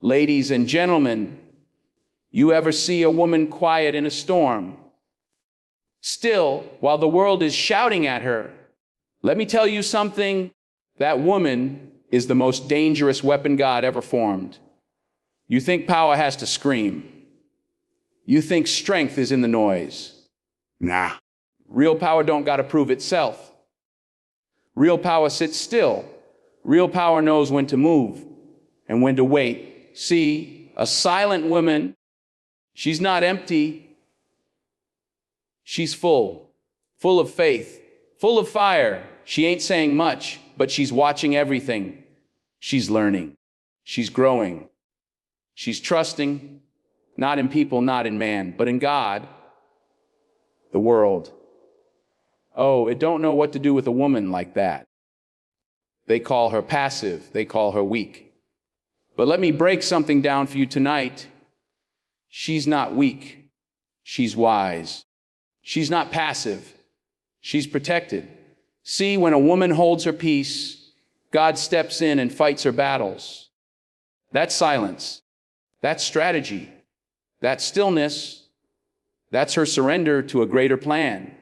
Ladies and gentlemen, you ever see a woman quiet in a storm? Still, while the world is shouting at her, let me tell you something, that woman is the most dangerous weapon God ever formed. You think power has to scream. You think strength is in the noise. Nah. Real power don't gotta prove itself. Real power sits still. Real power knows when to move and when to wait. See, a silent woman, she's not empty. She's full of faith, full of fire. She ain't saying much, but she's watching everything. She's learning. She's growing. She's trusting, not in people, not in man, but in God, the world. Oh, it don't know what to do with a woman like that. They call her passive. They call her weak. But let me break something down for you tonight. She's not weak. She's wise. She's not passive. She's protected. See, when a woman holds her peace, God steps in and fights her battles. That's silence. That's strategy. That's stillness. That's her surrender to a greater plan.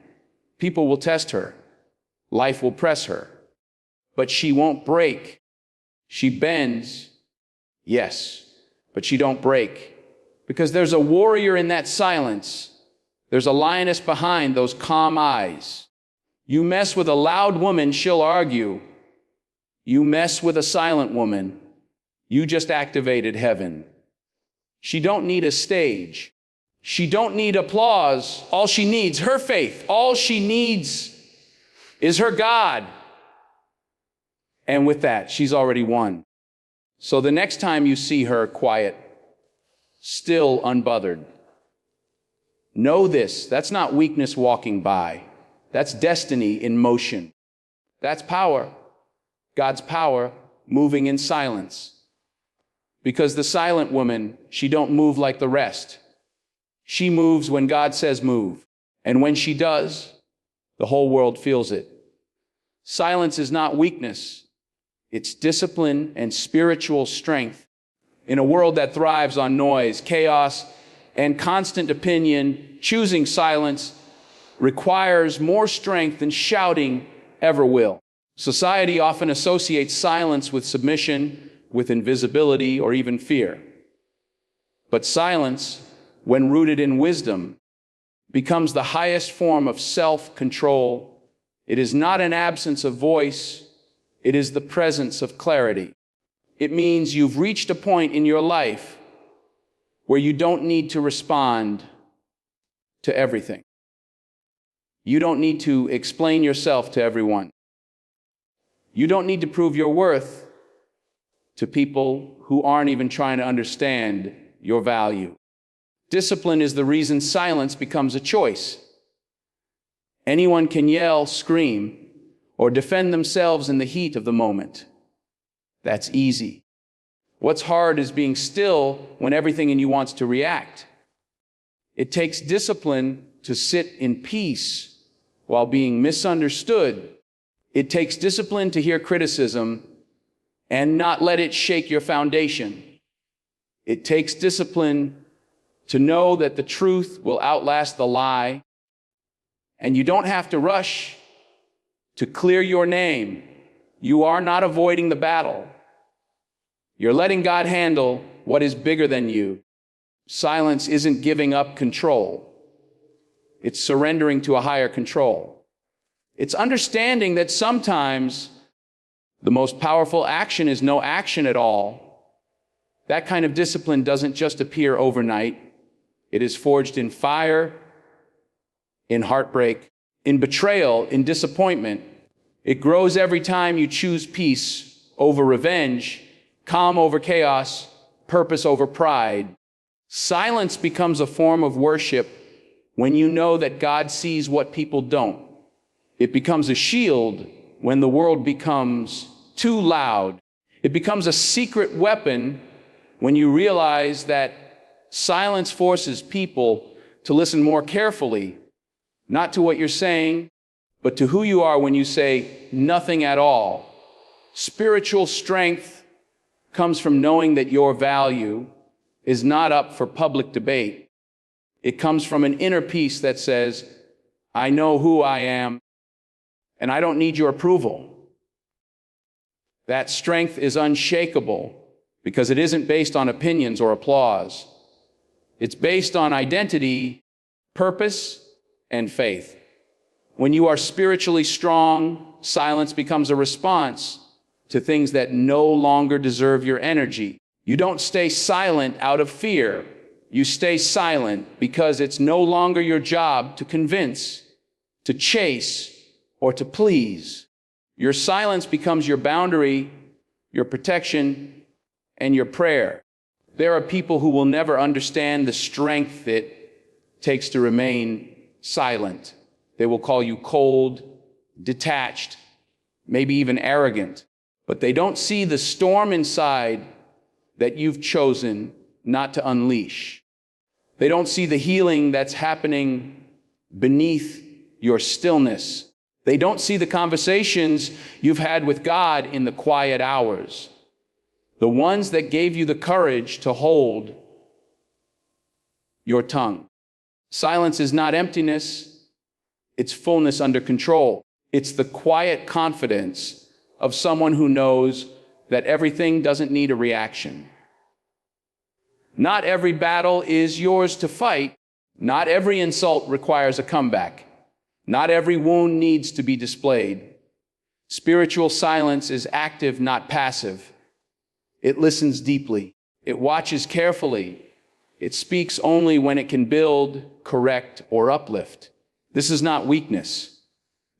People will test her. Life will press her. But she won't break. She bends. Yes, but she don't break. Because there's a warrior in that silence. There's a lioness behind those calm eyes. You mess with a loud woman, she'll argue. You mess with a silent woman, you just activated heaven. She don't need a stage. She don't need applause. All she needs, her faith. All she needs is her God. And with that, she's already won. So the next time you see her quiet, still unbothered, know this, that's not weakness walking by. That's destiny in motion. That's power, God's power moving in silence. Because the silent woman, she don't move like the rest. She moves when God says move. And when she does, the whole world feels it. Silence is not weakness. It's discipline and spiritual strength. In a world that thrives on noise, chaos, and constant opinion, choosing silence requires more strength than shouting ever will. Society often associates silence with submission, with invisibility, or even fear. But silence, when rooted in wisdom, becomes the highest form of self-control. It is not an absence of voice. It is the presence of clarity. It means you've reached a point in your life where you don't need to respond to everything. You don't need to explain yourself to everyone. You don't need to prove your worth to people who aren't even trying to understand your value. Discipline is the reason silence becomes a choice. Anyone can yell, scream, or defend themselves in the heat of the moment. That's easy. What's hard is being still when everything in you wants to react. It takes discipline to sit in peace while being misunderstood. It takes discipline to hear criticism and not let it shake your foundation. It takes discipline to know that the truth will outlast the lie. And you don't have to rush to clear your name. You are not avoiding the battle. You're letting God handle what is bigger than you. Silence isn't giving up control. It's surrendering to a higher control. It's understanding that sometimes the most powerful action is no action at all. That kind of discipline doesn't just appear overnight. It is forged in fire, in heartbreak, in betrayal, in disappointment. It grows every time you choose peace over revenge, calm over chaos, purpose over pride. Silence becomes a form of worship when you know that God sees what people don't. It becomes a shield when the world becomes too loud. It becomes a secret weapon when you realize that silence forces people to listen more carefully, not to what you're saying, but to who you are when you say nothing at all. Spiritual strength comes from knowing that your value is not up for public debate. It comes from an inner peace that says, I know who I am, and I don't need your approval. That strength is unshakable because it isn't based on opinions or applause. It's based on identity, purpose, and faith. When you are spiritually strong, silence becomes a response to things that no longer deserve your energy. You don't stay silent out of fear. You stay silent because it's no longer your job to convince, to chase, or to please. Your silence becomes your boundary, your protection, and your prayer. There are people who will never understand the strength it takes to remain silent. They will call you cold, detached, maybe even arrogant. But they don't see the storm inside that you've chosen not to unleash. They don't see the healing that's happening beneath your stillness. They don't see the conversations you've had with God in the quiet hours, the ones that gave you the courage to hold your tongue. Silence is not emptiness, it's fullness under control. It's the quiet confidence of someone who knows that everything doesn't need a reaction. Not every battle is yours to fight. Not every insult requires a comeback. Not every wound needs to be displayed. Spiritual silence is active, not passive. It listens deeply. It watches carefully. It speaks only when it can build, correct, or uplift. This is not weakness.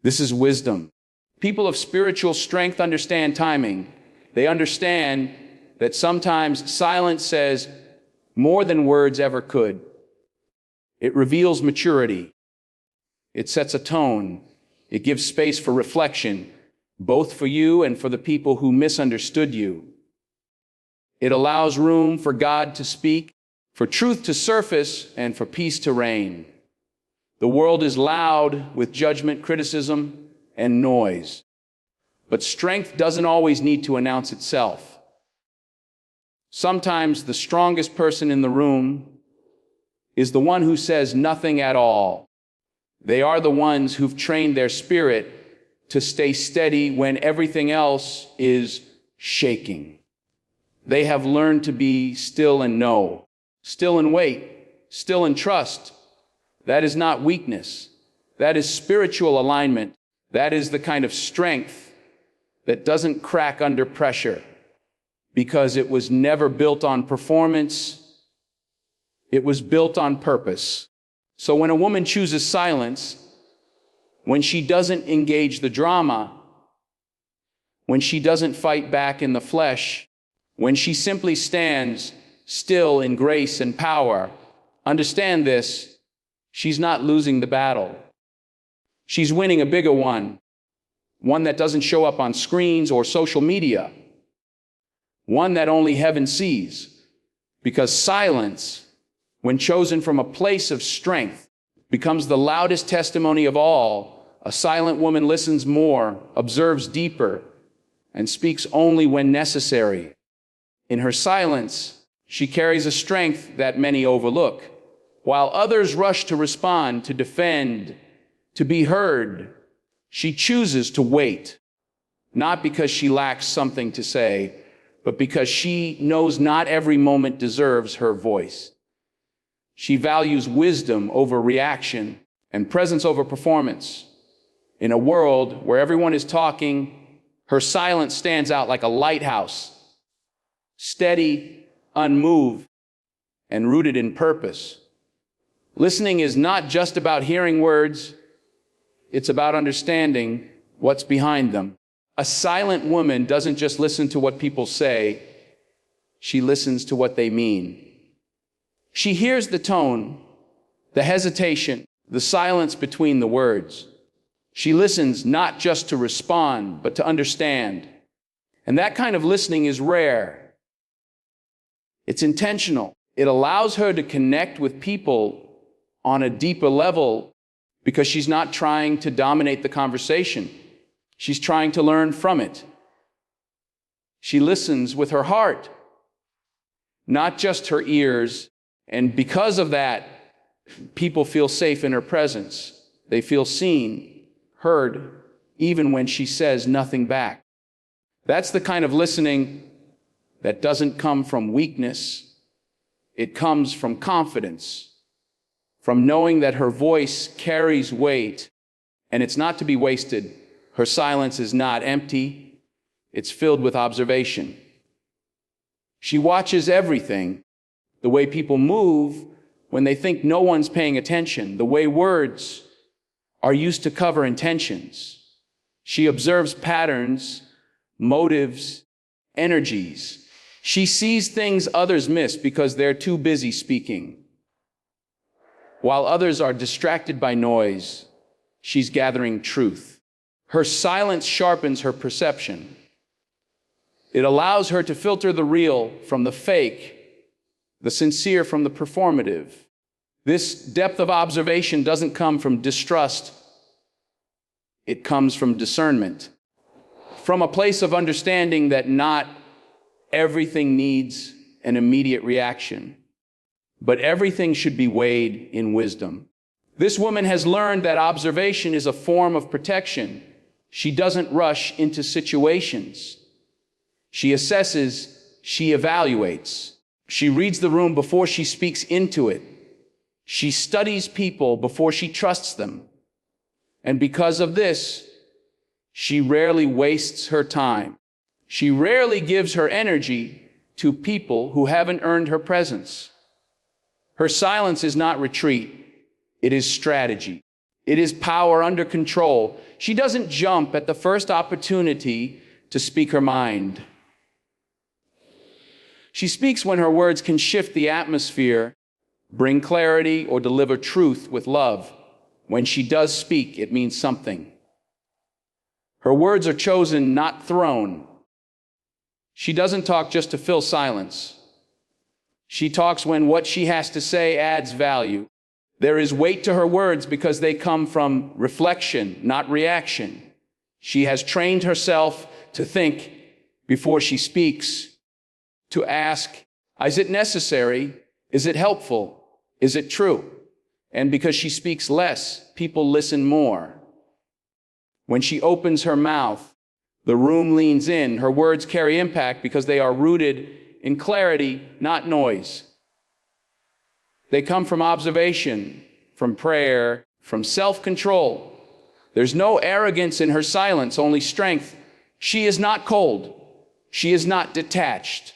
This is wisdom. People of spiritual strength understand timing. They understand that sometimes silence says more than words ever could. It reveals maturity. It sets a tone. It gives space for reflection, both for you and for the people who misunderstood you. It allows room for God to speak, for truth to surface, and for peace to reign. The world is loud with judgment, criticism, and noise. But strength doesn't always need to announce itself. Sometimes the strongest person in the room is the one who says nothing at all. They are the ones who've trained their spirit to stay steady when everything else is shaking. They have learned to be still and know, still and wait, still and trust. That is not weakness. That is spiritual alignment. That is the kind of strength that doesn't crack under pressure because it was never built on performance. It was built on purpose. So when a woman chooses silence, when she doesn't engage the drama, when she doesn't fight back in the flesh, when she simply stands still in grace and power, understand this, she's not losing the battle. She's winning a bigger one that doesn't show up on screens or social media, one that only heaven sees, because silence, when chosen from a place of strength, becomes the loudest testimony of all. A silent woman listens more, observes deeper, and speaks only when necessary. In her silence, she carries a strength that many overlook. While others rush to respond, to defend, to be heard, she chooses to wait, not because she lacks something to say, but because she knows not every moment deserves her voice. She values wisdom over reaction and presence over performance. In a world where everyone is talking, her silence stands out like a lighthouse, steady, unmoved, and rooted in purpose. Listening is not just about hearing words, it's about understanding what's behind them. A silent woman doesn't just listen to what people say, she listens to what they mean. She hears the tone, the hesitation, the silence between the words. She listens not just to respond, but to understand. And that kind of listening is rare. It's intentional. It allows her to connect with people on a deeper level because she's not trying to dominate the conversation. She's trying to learn from it. She listens with her heart, not just her ears. And because of that, people feel safe in her presence. They feel seen, heard, even when she says nothing back. That's the kind of listening that doesn't come from weakness. It comes from confidence, from knowing that her voice carries weight, and it's not to be wasted. Her silence is not empty. It's filled with observation. She watches everything, the way people move when they think no one's paying attention, the way words are used to cover intentions. She observes patterns, motives, energies. She sees things others miss because they're too busy speaking. While others are distracted by noise, she's gathering truth. Her silence sharpens her perception. It allows her to filter the real from the fake, the sincere from the performative. This depth of observation doesn't come from distrust. It comes from discernment, from a place of understanding that not everything needs an immediate reaction, but everything should be weighed in wisdom. This woman has learned that observation is a form of protection. She doesn't rush into situations. She assesses, she evaluates. She reads the room before she speaks into it. She studies people before she trusts them. And because of this, she rarely wastes her time. She rarely gives her energy to people who haven't earned her presence. Her silence is not retreat. It is strategy. It is power under control. She doesn't jump at the first opportunity to speak her mind. She speaks when her words can shift the atmosphere, bring clarity, or deliver truth with love. When she does speak, it means something. Her words are chosen, not thrown. She doesn't talk just to fill silence. She talks when what she has to say adds value. There is weight to her words because they come from reflection, not reaction. She has trained herself to think before she speaks, to ask, is it necessary? Is it helpful? Is it true? And because she speaks less, people listen more. When she opens her mouth, the room leans in. Her words carry impact because they are rooted in clarity, not noise. They come from observation, from prayer, from self-control. There's no arrogance in her silence, only strength. She is not cold. She is not detached.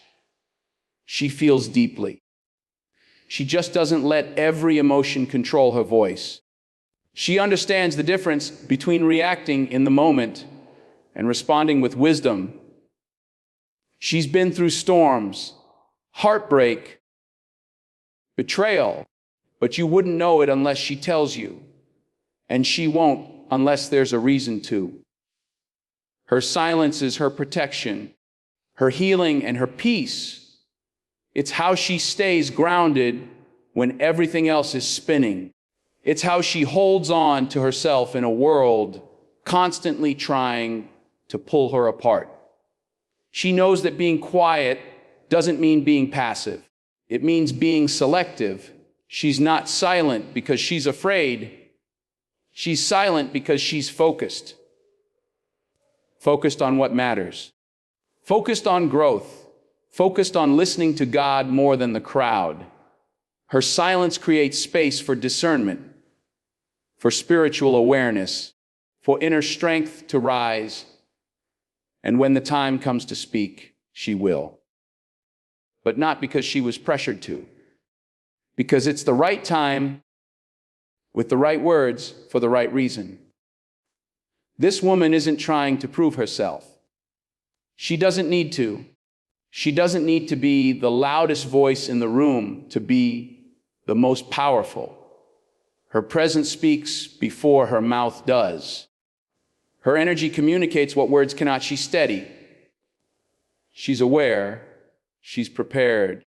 She feels deeply. She just doesn't let every emotion control her voice. She understands the difference between reacting in the moment and responding with wisdom. She's been through storms, heartbreak, betrayal, but you wouldn't know it unless she tells you, and she won't unless there's a reason to. Her silence is her protection, her healing, and her peace. It's how she stays grounded when everything else is spinning. It's how she holds on to herself in a world constantly trying to pull her apart. She knows that being quiet doesn't mean being passive. It means being selective. She's not silent because she's afraid. She's silent because she's focused. Focused on what matters. Focused on growth. Focused on listening to God more than the crowd. Her silence creates space for discernment, for spiritual awareness, for inner strength to rise. And when the time comes to speak, she will. But not because she was pressured to. Because it's the right time, with the right words, for the right reason. This woman isn't trying to prove herself. She doesn't need to. She doesn't need to be the loudest voice in the room to be the most powerful. Her presence speaks before her mouth does. Her energy communicates what words cannot. She's steady. She's aware. She's prepared.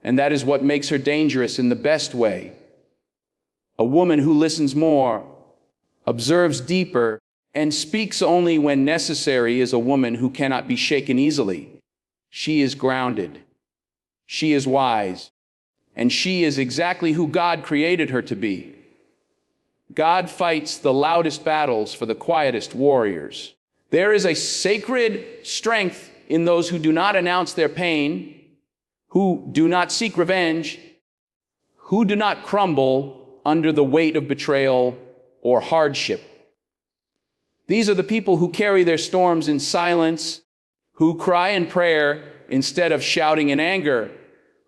And that is what makes her dangerous in the best way. A woman who listens more, observes deeper, and speaks only when necessary is a woman who cannot be shaken easily. She is grounded. She is wise. And she is exactly who God created her to be. God fights the loudest battles for the quietest warriors. There is a sacred strength in those who do not announce their pain, who do not seek revenge, who do not crumble under the weight of betrayal or hardship. These are the people who carry their storms in silence, who cry in prayer instead of shouting in anger,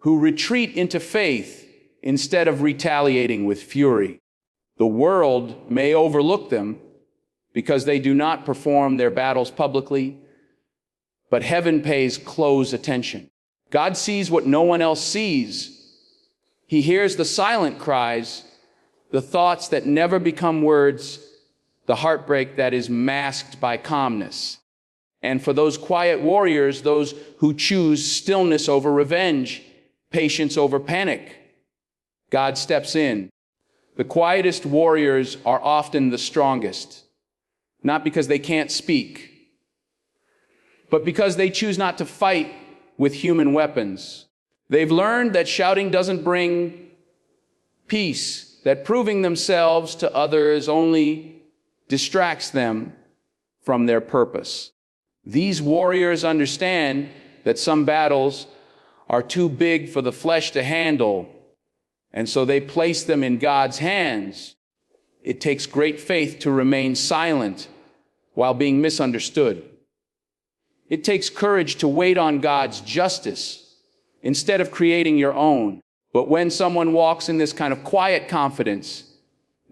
who retreat into faith instead of retaliating with fury. The world may overlook them because they do not perform their battles publicly, but heaven pays close attention. God sees what no one else sees. He hears the silent cries, the thoughts that never become words, the heartbreak that is masked by calmness. And for those quiet warriors, those who choose stillness over revenge, patience over panic, God steps in. The quietest warriors are often the strongest, not because they can't speak, but because they choose not to fight with human weapons. They've learned that shouting doesn't bring peace, that proving themselves to others only distracts them from their purpose. These warriors understand that some battles are too big for the flesh to handle, and so they place them in God's hands. It takes great faith to remain silent while being misunderstood. It takes courage to wait on God's justice instead of creating your own. But when someone walks in this kind of quiet confidence,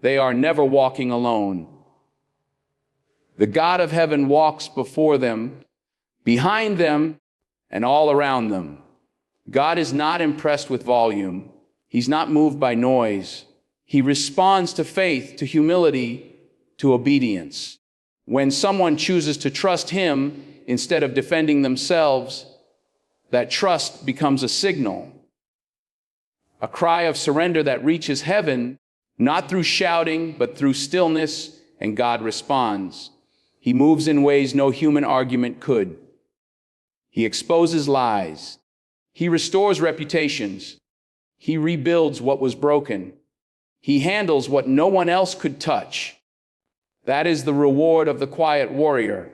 they are never walking alone. The God of heaven walks before them, behind them, and all around them. God is not impressed with volume. He's not moved by noise. He responds to faith, to humility, to obedience. When someone chooses to trust him instead of defending themselves, that trust becomes a signal, a cry of surrender that reaches heaven, not through shouting, but through stillness, and God responds. He moves in ways no human argument could. He exposes lies. He restores reputations. He rebuilds what was broken. He handles what no one else could touch. That is the reward of the quiet warrior,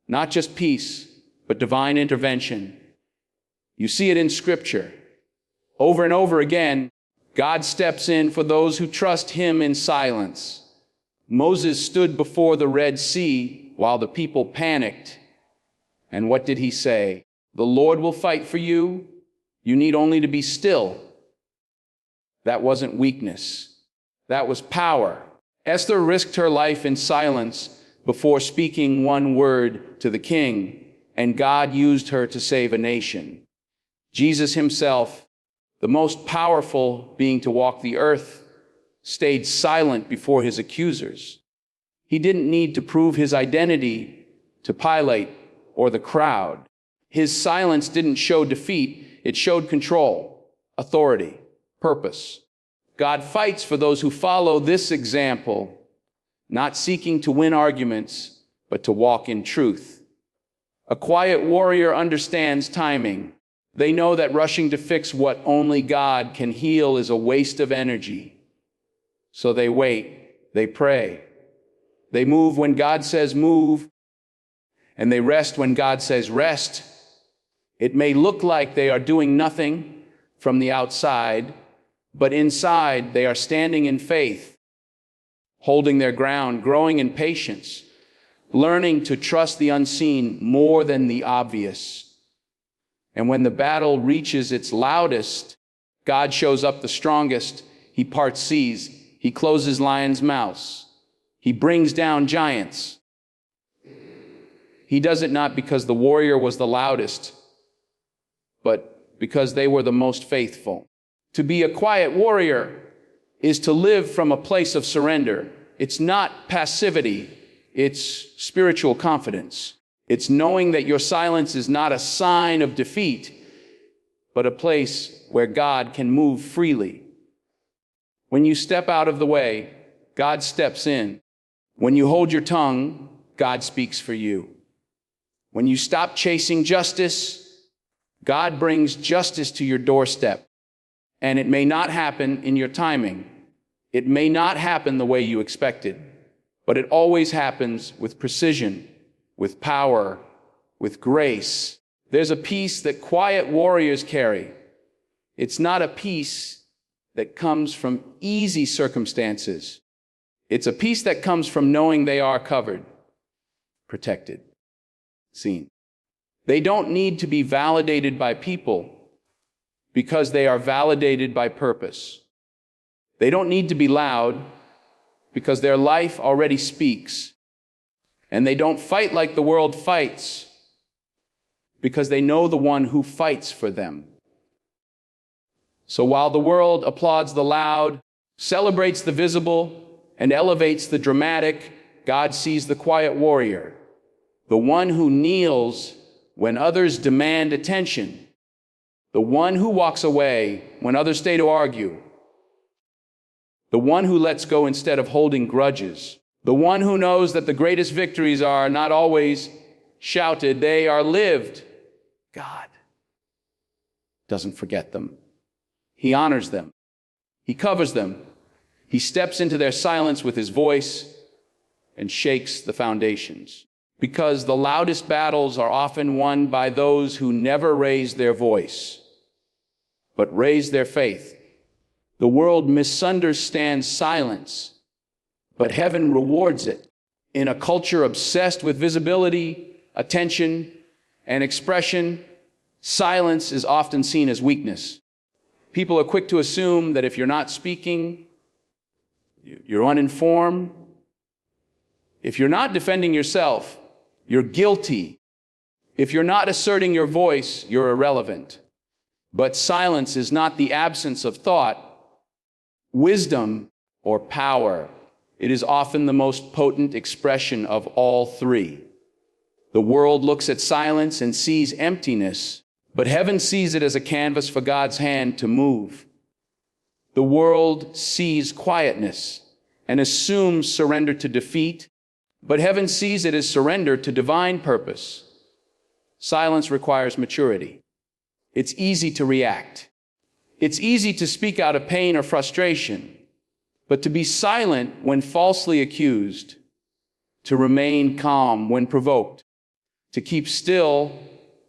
not just peace, but divine intervention. You see it in Scripture. Over and over again, God steps in for those who trust him in silence. Moses stood before the Red Sea while the people panicked. And what did he say? The Lord will fight for you. You need only to be still. That wasn't weakness. That was power. Esther risked her life in silence before speaking one word to the king, and God used her to save a nation. Jesus himself, the most powerful being to walk the earth, stayed silent before his accusers. He didn't need to prove his identity to Pilate or the crowd. His silence didn't show defeat, it showed control, authority, purpose. God fights for those who follow this example, not seeking to win arguments, but to walk in truth. A quiet warrior understands timing. They know that rushing to fix what only God can heal is a waste of energy. So they wait, they pray. They move when God says move, and they rest when God says rest. It may look like they are doing nothing from the outside, but inside they are standing in faith, holding their ground, growing in patience, learning to trust the unseen more than the obvious. And when the battle reaches its loudest, God shows up the strongest. He parts seas. He closes lions' mouths. He brings down giants. He does it not because the warrior was the loudest, but because they were the most faithful. To be a quiet warrior is to live from a place of surrender. It's not passivity, it's spiritual confidence. It's knowing that your silence is not a sign of defeat, but a place where God can move freely. When you step out of the way, God steps in. When you hold your tongue, God speaks for you. When you stop chasing justice, God brings justice to your doorstep, and it may not happen in your timing. It may not happen the way you expected, but it always happens with precision, with power, with grace. There's a peace that quiet warriors carry. It's not a peace that comes from easy circumstances. It's a peace that comes from knowing they are covered, protected, seen. They don't need to be validated by people because they are validated by purpose. They don't need to be loud because their life already speaks. And they don't fight like the world fights because they know the one who fights for them. So while the world applauds the loud, celebrates the visible, and elevates the dramatic, God sees the quiet warrior, the one who kneels when others demand attention, the one who walks away when others stay to argue, the one who lets go instead of holding grudges, the one who knows that the greatest victories are not always shouted, they are lived. God doesn't forget them. He honors them. He covers them. He steps into their silence with his voice and shakes the foundations. Because the loudest battles are often won by those who never raise their voice, but raise their faith. The world misunderstands silence, but heaven rewards it. In a culture obsessed with visibility, attention, and expression, silence is often seen as weakness. People are quick to assume that if you're not speaking, you're uninformed. If you're not defending yourself, you're guilty. If you're not asserting your voice, you're irrelevant. But silence is not the absence of thought, wisdom, or power. It is often the most potent expression of all three. The world looks at silence and sees emptiness, but heaven sees it as a canvas for God's hand to move. The world sees quietness and assumes surrender to defeat, but heaven sees it as surrender to divine purpose. Silence requires maturity. It's easy to react. It's easy to speak out of pain or frustration, but to be silent when falsely accused, to remain calm when provoked, to keep still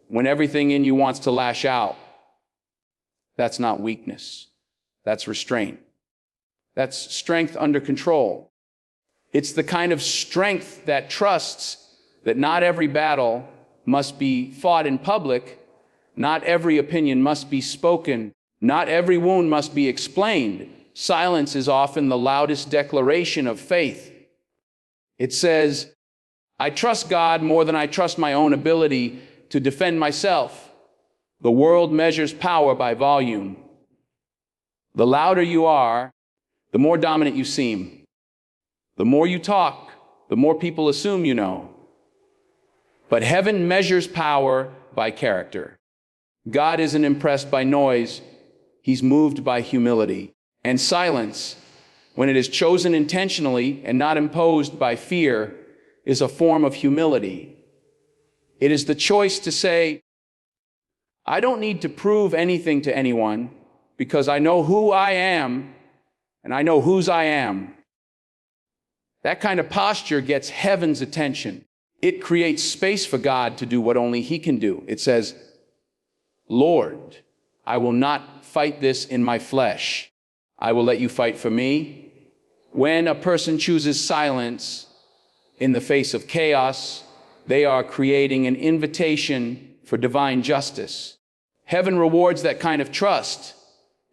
when everything in you wants to lash out, that's not weakness. That's restraint. That's strength under control. It's the kind of strength that trusts that not every battle must be fought in public, not every opinion must be spoken, not every wound must be explained. Silence is often the loudest declaration of faith. It says, I trust God more than I trust my own ability to defend myself. The world measures power by volume. The louder you are, the more dominant you seem. The more you talk, the more people assume you know. But heaven measures power by character. God isn't impressed by noise. He's moved by humility. And silence, when it is chosen intentionally and not imposed by fear, is a form of humility. It is the choice to say, I don't need to prove anything to anyone because I know who I am and I know whose I am. That kind of posture gets heaven's attention. It creates space for God to do what only He can do. It says, Lord, I will not fight this in my flesh. I will let you fight for me. When a person chooses silence in the face of chaos, they are creating an invitation for divine justice. Heaven rewards that kind of trust.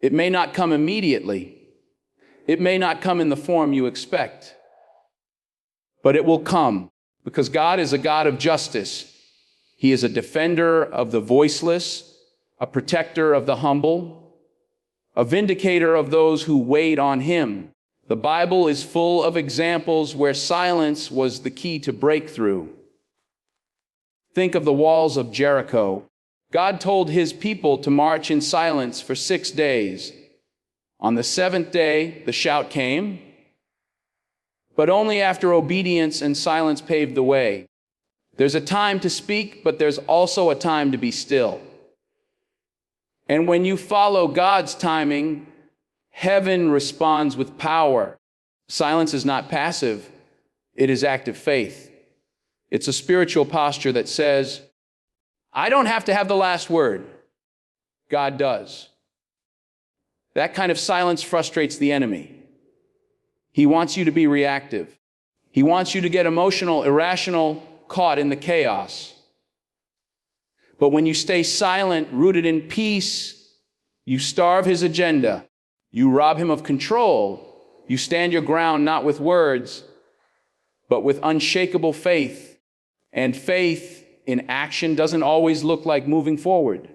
It may not come immediately. It may not come in the form you expect. But it will come because God is a God of justice. He is a defender of the voiceless, a protector of the humble, a vindicator of those who wait on Him. The Bible is full of examples where silence was the key to breakthrough. Think of the walls of Jericho. God told His people to march in silence for 6 days. On the 7th day, the shout came, but only after obedience and silence paved the way. There's a time to speak, but there's also a time to be still. And when you follow God's timing, heaven responds with power. Silence is not passive, it is active faith. It's a spiritual posture that says, I don't have to have the last word. God does. That kind of silence frustrates the enemy. He wants you to be reactive. He wants you to get emotional, irrational, caught in the chaos. But when you stay silent, rooted in peace, you starve his agenda. You rob him of control. You stand your ground not with words, but with unshakable faith. And faith in action doesn't always look like moving forward.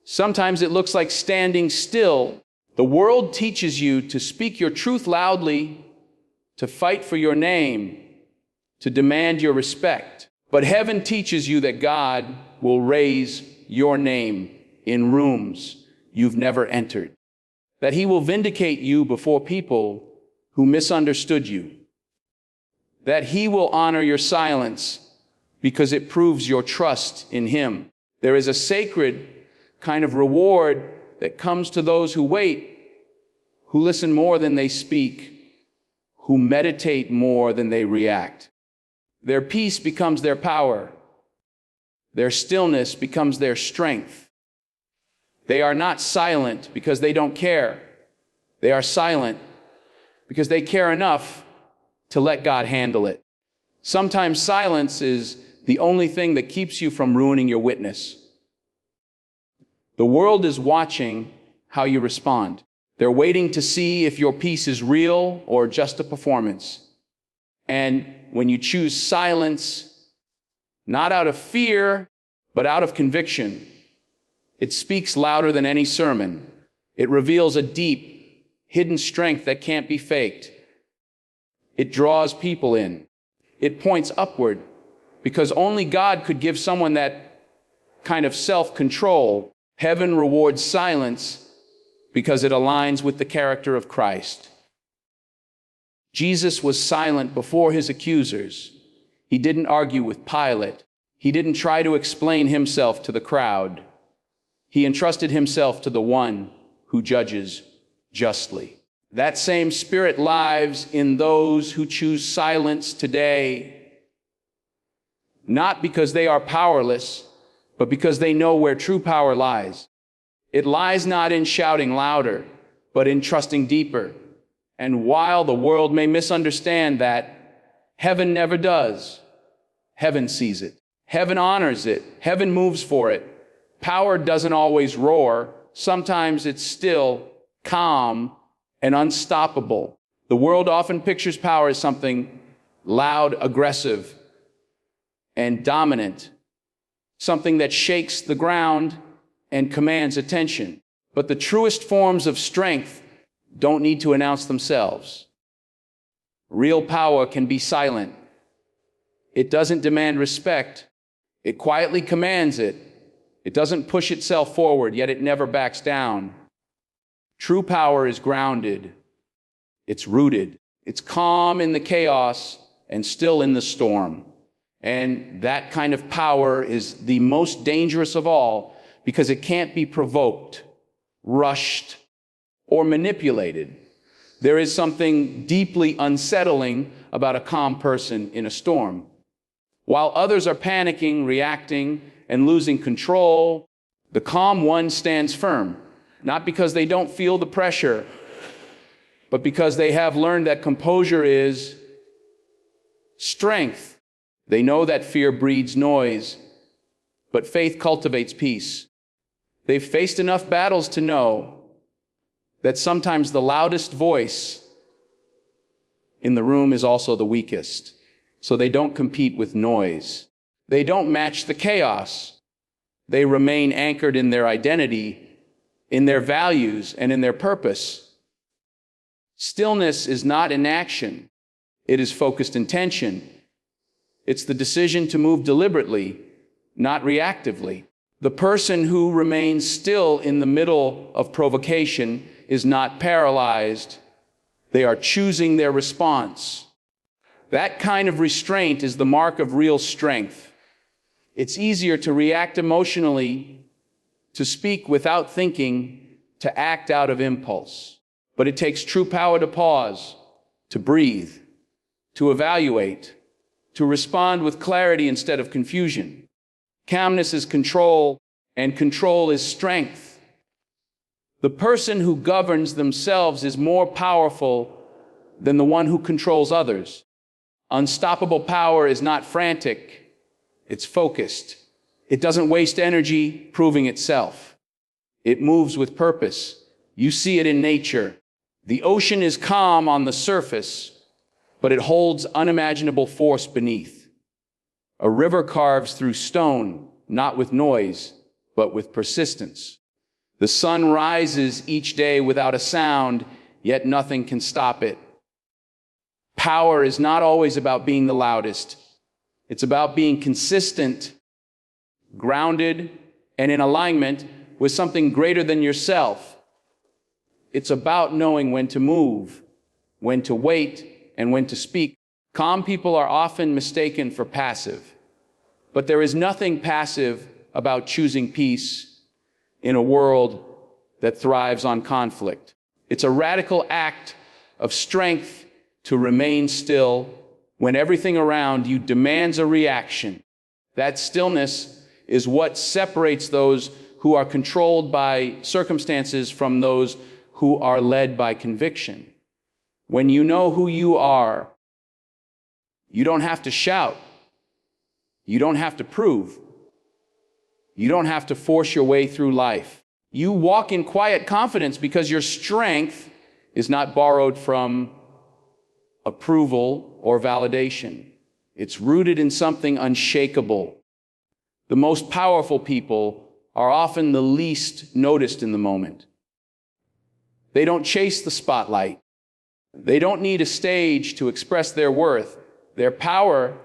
Sometimes it looks like standing still. The world teaches you to speak your truth loudly, to fight for your name, to demand your respect. But heaven teaches you that God will raise your name in rooms you've never entered, that he will vindicate you before people who misunderstood you, that he will honor your silence because it proves your trust in him. There is a sacred kind of reward that comes to those who wait, who listen more than they speak, who meditate more than they react. Their peace becomes their power. Their stillness becomes their strength. They are not silent because they don't care. They are silent because they care enough to let God handle it. Sometimes silence is the only thing that keeps you from ruining your witness. The world is watching how you respond. They're waiting to see if your peace is real or just a performance. And when you choose silence, not out of fear, but out of conviction, it speaks louder than any sermon. It reveals a deep, hidden strength that can't be faked. It draws people in. It points upward, because only God could give someone that kind of self-control. Heaven rewards silence because it aligns with the character of Christ. Jesus was silent before his accusers. He didn't argue with Pilate. He didn't try to explain himself to the crowd. He entrusted himself to the one who judges justly. That same spirit lives in those who choose silence today, not because they are powerless, but because they know where true power lies. It lies not in shouting louder, but in trusting deeper. And while the world may misunderstand that, heaven never does. Heaven sees it. Heaven honors it. Heaven moves for it. Power doesn't always roar. Sometimes it's still, calm, and unstoppable. The world often pictures power as something loud, aggressive, and dominant, something that shakes the ground and commands attention. But the truest forms of strength don't need to announce themselves. Real power can be silent. It doesn't demand respect. It quietly commands it. It doesn't push itself forward, yet it never backs down. True power is grounded. It's rooted. It's calm in the chaos and still in the storm. And that kind of power is the most dangerous of all because it can't be provoked, rushed, or manipulated. There is something deeply unsettling about a calm person in a storm. While others are panicking, reacting, and losing control, the calm one stands firm, not because they don't feel the pressure, but because they have learned that composure is strength. They know that fear breeds noise, but faith cultivates peace. They've faced enough battles to know that sometimes the loudest voice in the room is also the weakest. So they don't compete with noise. They don't match the chaos. They remain anchored in their identity, in their values, and in their purpose. Stillness is not inaction. It is focused intention. It's the decision to move deliberately, not reactively. The person who remains still in the middle of provocation is not paralyzed. They are choosing their response. That kind of restraint is the mark of real strength. It's easier to react emotionally to speak without thinking, to act out of impulse. But it takes true power to pause, to breathe, to evaluate, to respond with clarity instead of confusion. Calmness is control, and control is strength. The person who governs themselves is more powerful than the one who controls others. Unstoppable power is not frantic, it's focused. It doesn't waste energy proving itself. It moves with purpose. You see it in nature. The ocean is calm on the surface, but it holds unimaginable force beneath. A river carves through stone, not with noise, but with persistence. The sun rises each day without a sound, yet nothing can stop it. Power is not always about being the loudest. It's about being consistent, grounded, and in alignment with something greater than yourself. It's about knowing when to move, when to wait, and when to speak. Calm people are often mistaken for passive, but there is nothing passive about choosing peace in a world that thrives on conflict. It's a radical act of strength to remain still when everything around you demands a reaction. That stillness is what separates those who are controlled by circumstances from those who are led by conviction. When you know who you are, you don't have to shout. You don't have to prove. You don't have to force your way through life. You walk in quiet confidence because your strength is not borrowed from approval or validation. It's rooted in something unshakable. The most powerful people are often the least noticed in the moment. They don't chase the spotlight. They don't need a stage to express their worth. Their power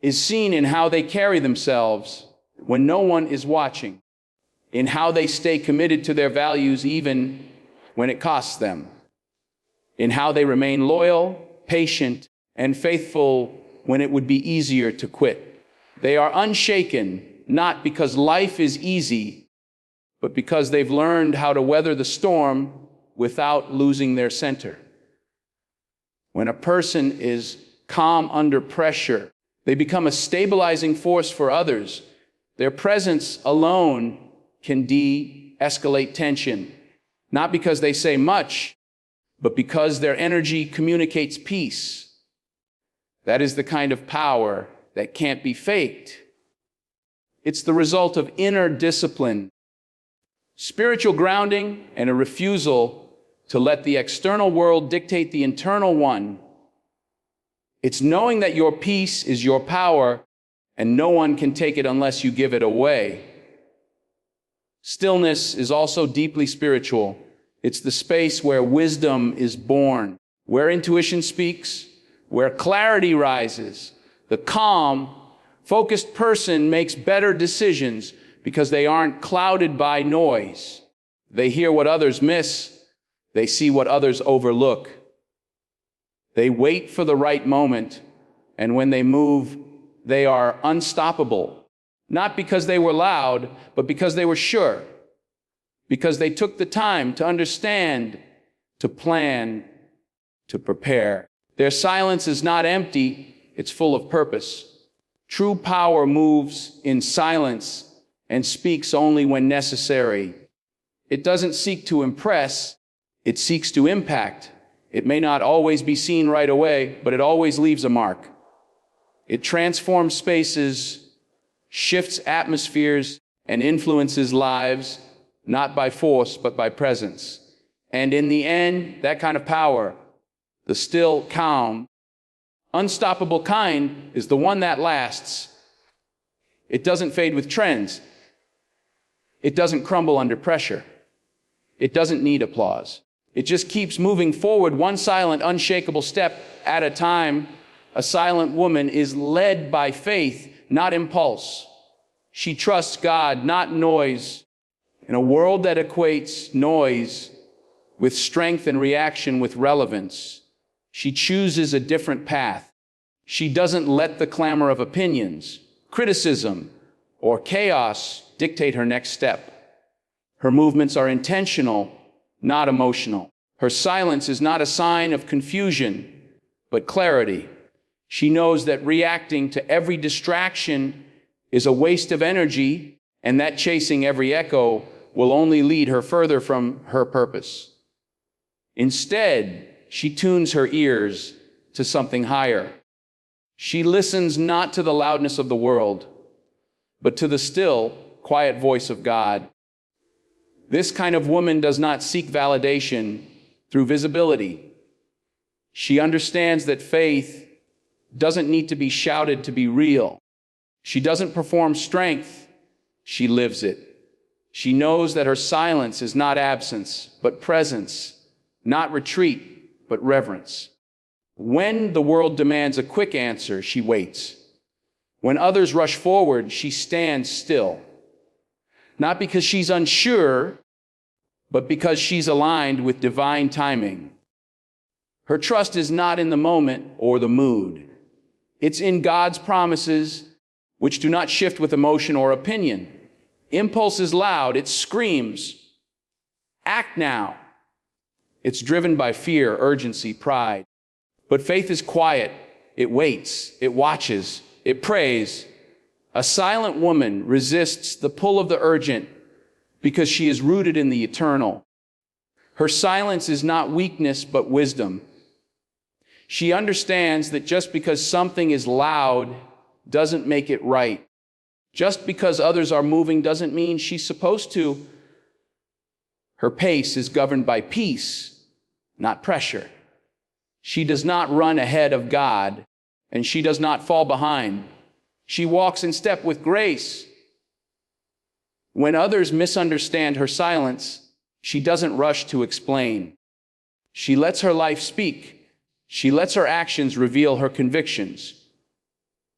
is seen in how they carry themselves when no one is watching, in how they stay committed to their values even when it costs them, in how they remain loyal, patient, and faithful when it would be easier to quit. They are unshaken, not because life is easy, but because they've learned how to weather the storm without losing their center. When a person is calm under pressure, they become a stabilizing force for others. Their presence alone can de-escalate tension, not because they say much, but because their energy communicates peace. That is the kind of power that can't be faked. It's the result of inner discipline, spiritual grounding, and a refusal to let the external world dictate the internal one. It's knowing that your peace is your power and no one can take it unless you give it away. Stillness is also deeply spiritual. It's the space where wisdom is born, where intuition speaks, where clarity rises. The calm, focused person makes better decisions because they aren't clouded by noise. They hear what others miss. They see what others overlook. They wait for the right moment, and when they move, they are unstoppable. Not because they were loud, but because they were sure. Because they took the time to understand, to plan, to prepare. Their silence is not empty, it's full of purpose. True power moves in silence and speaks only when necessary. It doesn't seek to impress, it seeks to impact. It may not always be seen right away, but it always leaves a mark. It transforms spaces, shifts atmospheres, and influences lives, not by force, but by presence. And in the end, that kind of power, the still, calm, unstoppable kind, is the one that lasts. It doesn't fade with trends. It doesn't crumble under pressure. It doesn't need applause. It just keeps moving forward, one silent, unshakable step at a time. A silent woman is led by faith, not impulse. She trusts God, not noise. In a world that equates noise with strength and reaction with relevance, she chooses a different path. She doesn't let the clamor of opinions, criticism, or chaos dictate her next step. Her movements are intentional, not emotional. Her silence is not a sign of confusion, but clarity. She knows that reacting to every distraction is a waste of energy, and that chasing every echo will only lead her further from her purpose. Instead, she tunes her ears to something higher. She listens not to the loudness of the world, but to the still, quiet voice of God. This kind of woman does not seek validation through visibility. She understands that faith doesn't need to be shouted to be real. She doesn't perform strength, she lives it. She knows that her silence is not absence, but presence, not retreat, but reverence. When the world demands a quick answer, she waits. When others rush forward, she stands still. Not because she's unsure, but because she's aligned with divine timing. Her trust is not in the moment or the mood. It's in God's promises, which do not shift with emotion or opinion. Impulse is loud, it screams, "Act now." It's driven by fear, urgency, pride. But faith is quiet, it waits, it watches, it prays. A silent woman resists the pull of the urgent because she is rooted in the eternal. Her silence is not weakness, but wisdom. She understands that just because something is loud doesn't make it right. Just because others are moving doesn't mean she's supposed to. Her pace is governed by peace, not pressure. She does not run ahead of God, and she does not fall behind. She walks in step with grace. When others misunderstand her silence, she doesn't rush to explain. She lets her life speak. She lets her actions reveal her convictions.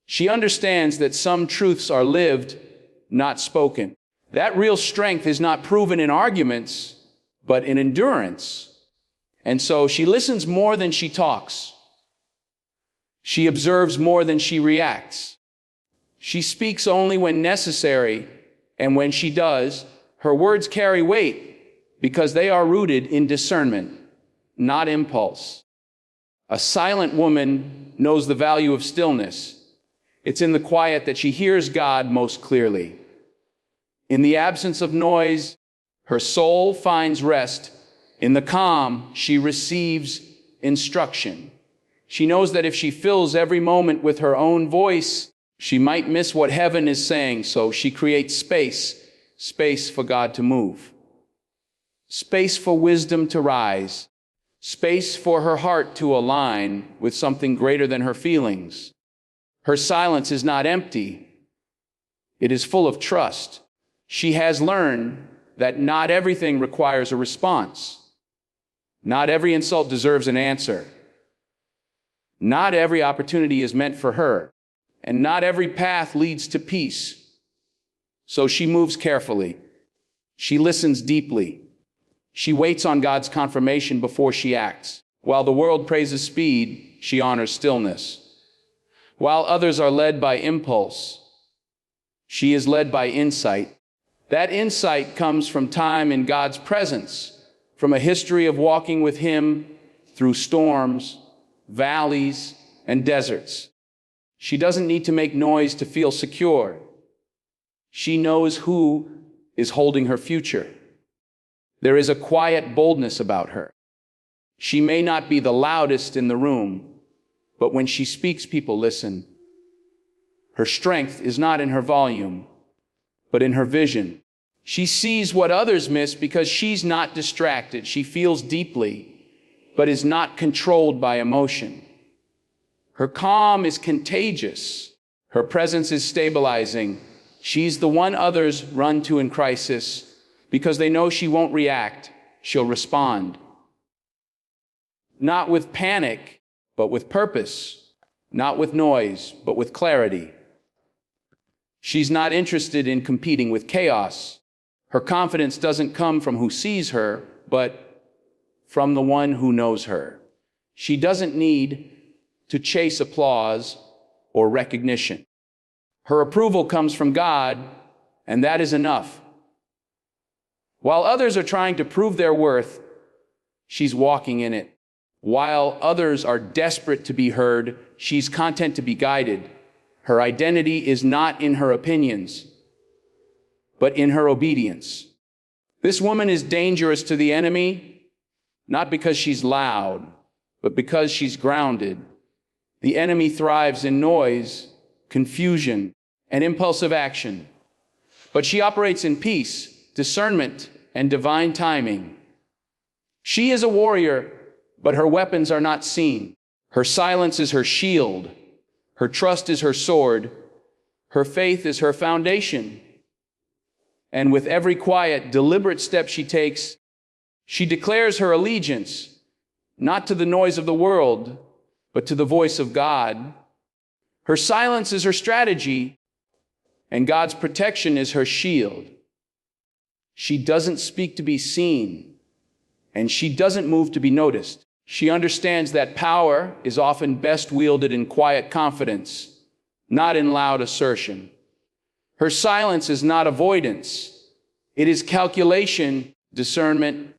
She understands that some truths are lived, not spoken. That real strength is not proven in arguments, but in endurance. And so she listens more than she talks. She observes more than she reacts. She speaks only when necessary, and when she does, her words carry weight because they are rooted in discernment, not impulse. A silent woman knows the value of stillness. It's in the quiet that she hears God most clearly. In the absence of noise, her soul finds rest. In the calm, she receives instruction. She knows that if she fills every moment with her own voice, she might miss what heaven is saying, so she creates space for God to move, space for wisdom to rise, space for her heart to align with something greater than her feelings. Her silence is not empty. It is full of trust. She has learned that not everything requires a response. Not every insult deserves an answer. Not every opportunity is meant for her. And not every path leads to peace. So she moves carefully. She listens deeply. She waits on God's confirmation before she acts. While the world praises speed, she honors stillness. While others are led by impulse, she is led by insight. That insight comes from time in God's presence, from a history of walking with Him through storms, valleys, and deserts. She doesn't need to make noise to feel secure. She knows who is holding her future. There is a quiet boldness about her. She may not be the loudest in the room, but when she speaks, people listen. Her strength is not in her volume, but in her vision. She sees what others miss because she's not distracted. She feels deeply, but is not controlled by emotion. Her calm is contagious. Her presence is stabilizing. She's the one others run to in crisis because they know she won't react, she'll respond. Not with panic, but with purpose. Not with noise, but with clarity. She's not interested in competing with chaos. Her confidence doesn't come from who sees her, but from the one who knows her. She doesn't need to chase applause or recognition. Her approval comes from God, and that is enough. While others are trying to prove their worth, she's walking in it. While others are desperate to be heard, she's content to be guided. Her identity is not in her opinions, but in her obedience. This woman is dangerous to the enemy, not because she's loud, but because she's grounded. The enemy thrives in noise, confusion, and impulsive action. But she operates in peace, discernment, and divine timing. She is a warrior, but her weapons are not seen. Her silence is her shield. Her trust is her sword. Her faith is her foundation. And with every quiet, deliberate step she takes, she declares her allegiance, not to the noise of the world, but to the voice of God. Her silence is her strategy, and God's protection is her shield. She doesn't speak to be seen, and she doesn't move to be noticed. She understands that power is often best wielded in quiet confidence, not in loud assertion. Her silence is not avoidance. It is calculation, discernment,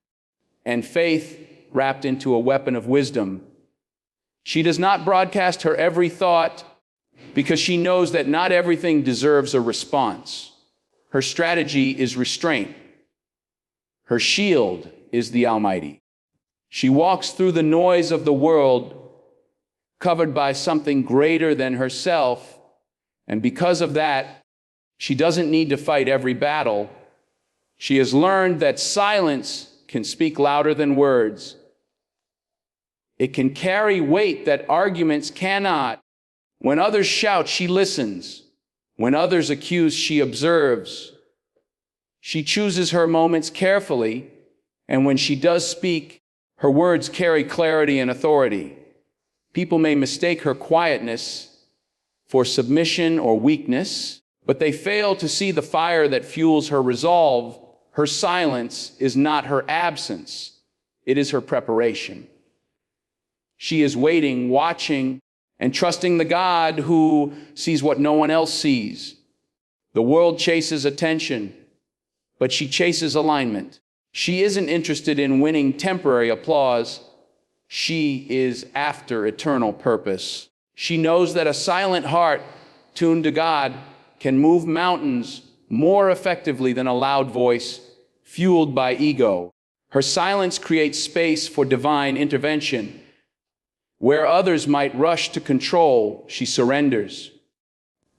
and faith wrapped into a weapon of wisdom. She does not broadcast her every thought because she knows that not everything deserves a response. Her strategy is restraint. Her shield is the Almighty. She walks through the noise of the world, covered by something greater than herself, and because of that, she doesn't need to fight every battle. She has learned that silence can speak louder than words. It can carry weight that arguments cannot. When others shout, she listens. When others accuse, she observes. She chooses her moments carefully, and when she does speak, her words carry clarity and authority. People may mistake her quietness for submission or weakness, but they fail to see the fire that fuels her resolve. Her silence is not her absence. It is her preparation. She is waiting, watching, and trusting the God who sees what no one else sees. The world chases attention, but she chases alignment. She isn't interested in winning temporary applause. She is after eternal purpose. She knows that a silent heart tuned to God can move mountains more effectively than a loud voice fueled by ego. Her silence creates space for divine intervention. Where others might rush to control, she surrenders.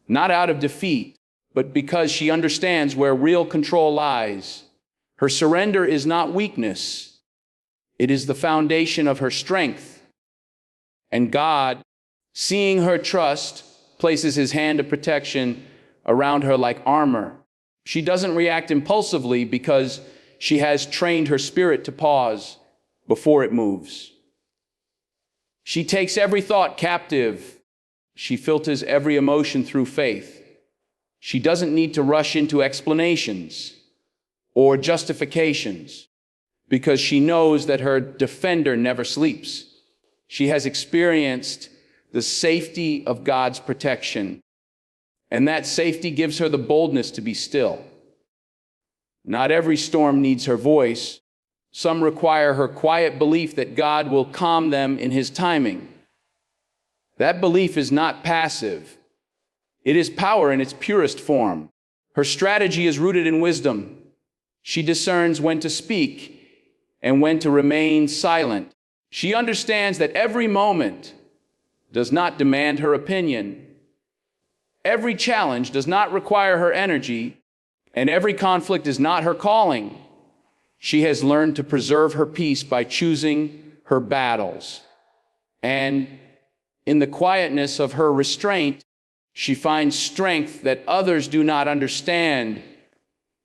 Not out of defeat, but because she understands where real control lies. Her surrender is not weakness. It is the foundation of her strength. And God, seeing her trust, places his hand of protection around her like armor. She doesn't react impulsively because she has trained her spirit to pause before it moves. She takes every thought captive. She filters every emotion through faith. She doesn't need to rush into explanations or justifications because she knows that her defender never sleeps. She has experienced the safety of God's protection, and that safety gives her the boldness to be still. Not every storm needs her voice. Some require her quiet belief that God will calm them in his timing. That belief is not passive. It is power in its purest form. Her strategy is rooted in wisdom. She discerns when to speak and when to remain silent. She understands that every moment does not demand her opinion. Every challenge does not require her energy, and every conflict is not her calling. She has learned to preserve her peace by choosing her battles. And in the quietness of her restraint, she finds strength that others do not understand.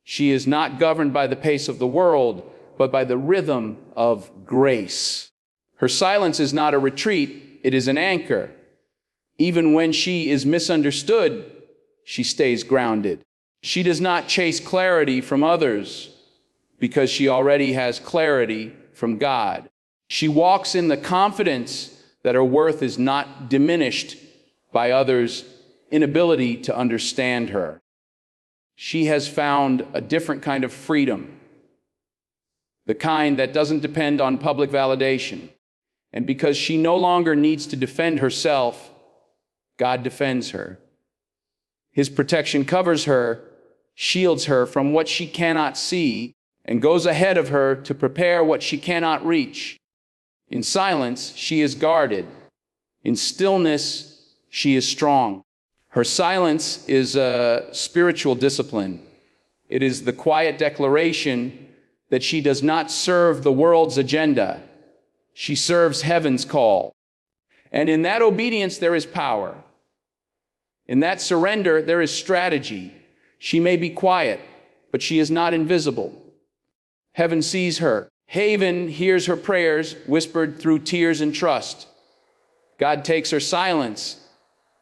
She is not governed by the pace of the world, but by the rhythm of grace. Her silence is not a retreat, it is an anchor. Even when she is misunderstood, she stays grounded. She does not chase clarity from others because she already has clarity from God. She walks in the confidence that her worth is not diminished by others' inability to understand her. She has found a different kind of freedom, the kind that doesn't depend on public validation. And because she no longer needs to defend herself, God defends her. His protection covers her, shields her from what she cannot see, and goes ahead of her to prepare what she cannot reach. In silence, she is guarded. In stillness, she is strong. Her silence is a spiritual discipline. It is the quiet declaration that she does not serve the world's agenda. She serves heaven's call. And in that obedience, there is power. In that surrender, there is strategy. She may be quiet, but she is not invisible. Heaven sees her. Heaven hears her prayers, whispered through tears and trust. God takes her silence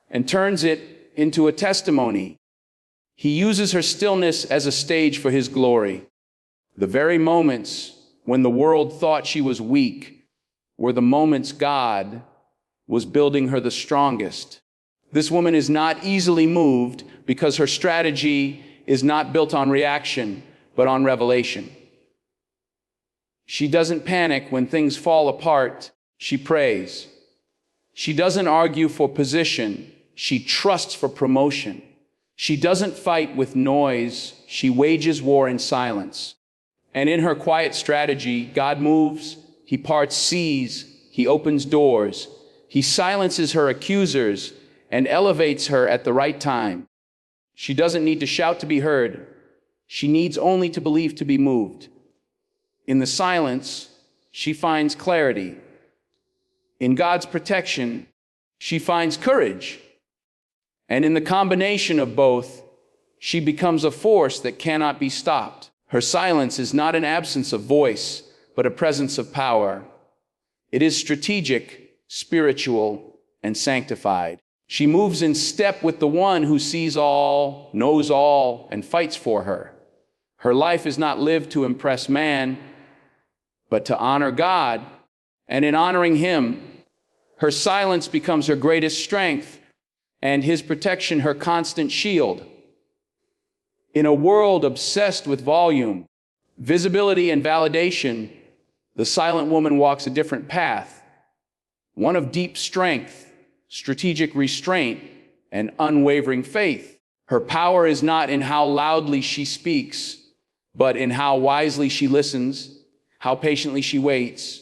and turns it into a testimony. He uses her stillness as a stage for his glory. The very moments when the world thought she was weak were the moments God was building her the strongest. This woman is not easily moved because her strategy is not built on reaction, but on revelation. She doesn't panic when things fall apart. She prays. She doesn't argue for position. She trusts for promotion. She doesn't fight with noise. She wages war in silence. And in her quiet strategy, God moves. He parts seas. He opens doors. He silences her accusers and elevates her at the right time. She doesn't need to shout to be heard. She needs only to believe to be moved. In the silence, she finds clarity. In God's protection, she finds courage. And in the combination of both, she becomes a force that cannot be stopped. Her silence is not an absence of voice, but a presence of power. It is strategic, spiritual, and sanctified. She moves in step with the one who sees all, knows all, and fights for her. Her life is not lived to impress man, but to honor God. And in honoring him, her silence becomes her greatest strength, and his protection her constant shield. In a world obsessed with volume, visibility, and validation, the silent woman walks a different path, one of deep strength, strategic restraint, and unwavering faith. Her power is not in how loudly she speaks, but in how wisely she listens, how patiently she waits,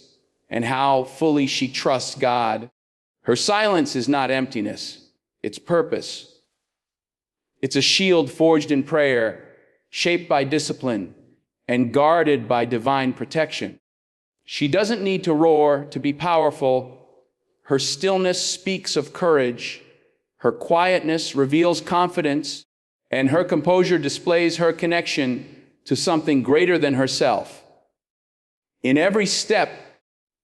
and how fully she trusts God. Her silence is not emptiness, it's purpose. It's a shield forged in prayer, shaped by discipline, and guarded by divine protection. She doesn't need to roar to be powerful. Her stillness speaks of courage. Her quietness reveals confidence, and her composure displays her connection to something greater than herself. In every step,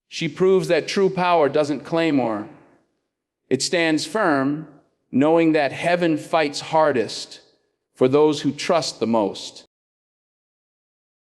she proves that true power doesn't clamour. It stands firm, knowing that heaven fights hardest for those who trust the most.